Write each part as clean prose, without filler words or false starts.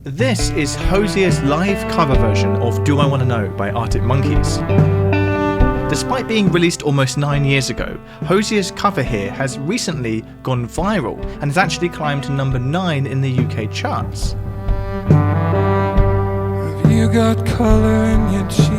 This is Hozier's live cover version of Do I Wanna Know by Arctic Monkeys. Despite being released almost 9 years ago, Hozier's cover here has recently gone viral and has actually climbed to number 9 in the UK charts. Have you got colour in your cheeks?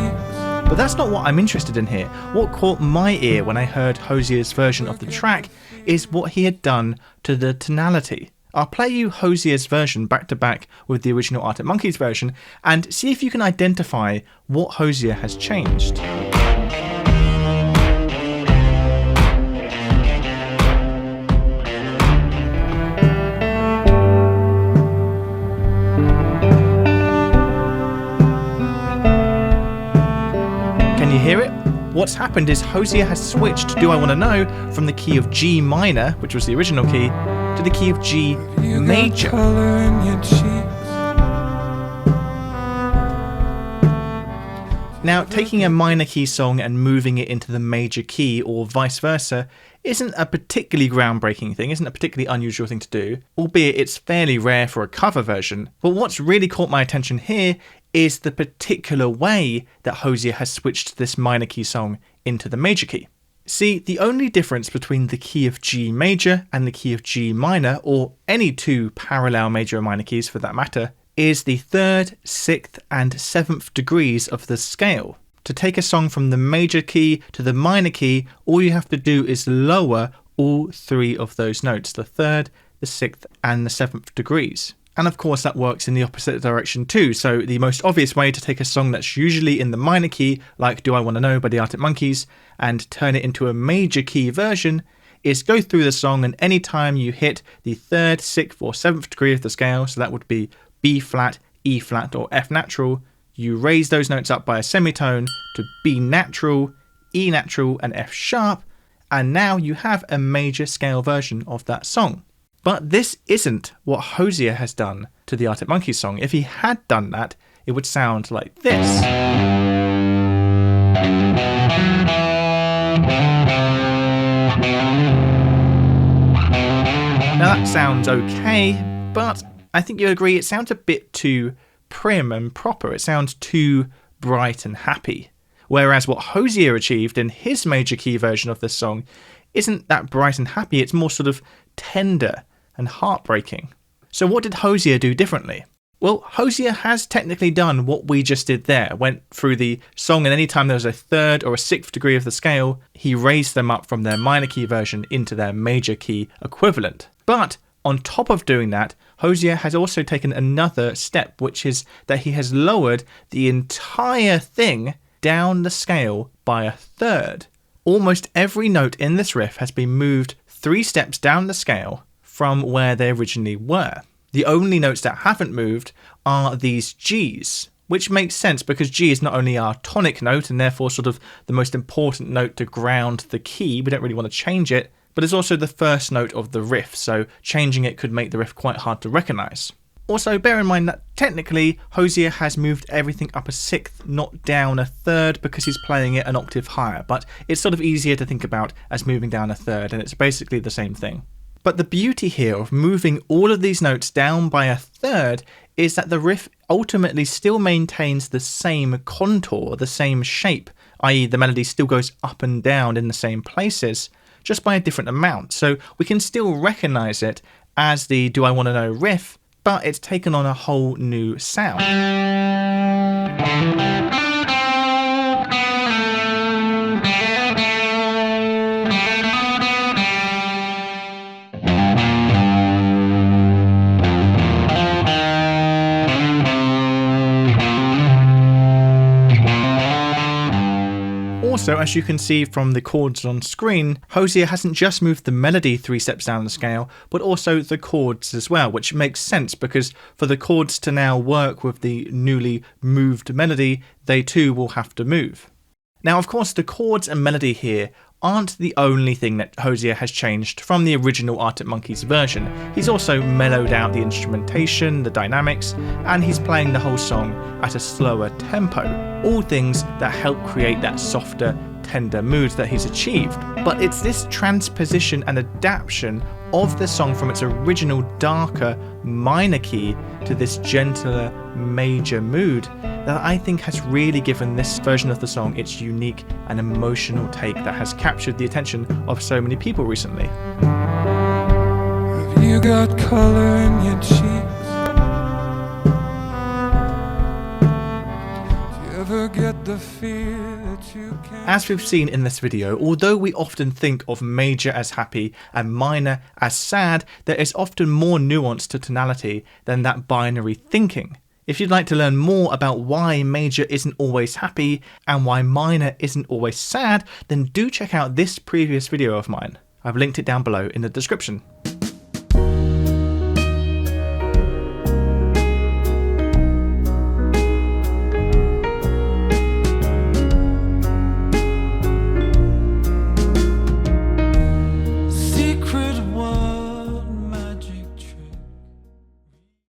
But that's not what I'm interested in here. What caught my ear when I heard Hozier's version of the track is what he had done to the tonality. I'll play you Hozier's version back to back with the original Arctic Monkeys version and see if you can identify what Hozier has changed. Can you hear it? What's happened is Hozier has switched Do I Wanna Know from the key of G minor, which was the original key, to the key of G major. Now, taking a minor key song and moving it into the major key or vice versa isn't a particularly groundbreaking thing, isn't a particularly unusual thing to do, albeit it's fairly rare for a cover version. But what's really caught my attention here is the particular way that Hozier has switched this minor key song into the major key. See, the only difference between the key of G major and the key of G minor, or any two parallel major or minor keys for that matter, is the 3rd, 6th and 7th degrees of the scale. To take a song from the major key to the minor key, all you have to do is lower all 3 of those notes, the 3rd, the 6th and the 7th degrees. And of course that works in the opposite direction too, so the most obvious way to take a song that's usually in the minor key, like Do I Wanna Know by the Arctic Monkeys, and turn it into a major key version is go through the song, and any time you hit the 3rd, 6th or 7th degree of the scale, so that would be B flat, E flat or F natural, you raise those notes up by a semitone to B natural, E natural and F sharp, and now you have a major scale version of that song. But this isn't what Hozier has done to the Arctic Monkeys song. If he had done that, it would sound like this. Now that sounds okay, but I think you'll agree it sounds a bit too prim and proper. It sounds too bright and happy. Whereas what Hozier achieved in his major key version of this song isn't that bright and happy, it's more sort of tender and heartbreaking. So what did Hozier do differently? Well, Hozier has technically done what we just did there, went through the song and any time there was a 3rd or a 6th degree of the scale, he raised them up from their minor key version into their major key equivalent. But on top of doing that, Hozier has also taken another step, which is that he has lowered the entire thing down the scale by a 3rd. Almost every note in this riff has been moved 3 steps down the scale from where they originally were. The only notes that haven't moved are these Gs, which makes sense because G is not only our tonic note and therefore sort of the most important note to ground the key, we don't really want to change it, but it's also the first note of the riff, so changing it could make the riff quite hard to recognise. Also, bear in mind that technically Hozier has moved everything up a 6th, not down a 3rd, because he's playing it an octave higher, but it's sort of easier to think about as moving down a 3rd, and it's basically the same thing. But the beauty here of moving all of these notes down by a 3rd is that the riff ultimately still maintains the same contour, the same shape, i.e. the melody still goes up and down in the same places, just by a different amount. So we can still recognise it as the Do I Wanna Know riff, but it's taken on a whole new sound. Also, as you can see from the chords on screen, Hozier hasn't just moved the melody 3 steps down the scale, but also the chords as well, which makes sense because for the chords to now work with the newly moved melody, they too will have to move. Now, of course, the chords and melody here aren't the only thing that Hozier has changed from the original Arctic Monkeys version. He's also mellowed out the instrumentation, the dynamics, and he's playing the whole song at a slower tempo. All things that help create that softer, tender mood that he's achieved, but it's this transposition and adaptation of the song from its original darker minor key to this gentler major mood that I think has really given this version of the song its unique and emotional take that has captured the attention of so many people recently. Have you got color in your cheeks? Do you ever get the fear that you can't? As we've seen in this video, although we often think of major as happy and minor as sad, there is often more nuance to tonality than that binary thinking. If you'd like to learn more about why major isn't always happy and why minor isn't always sad, then do check out this previous video of mine. I've linked it down below in the description.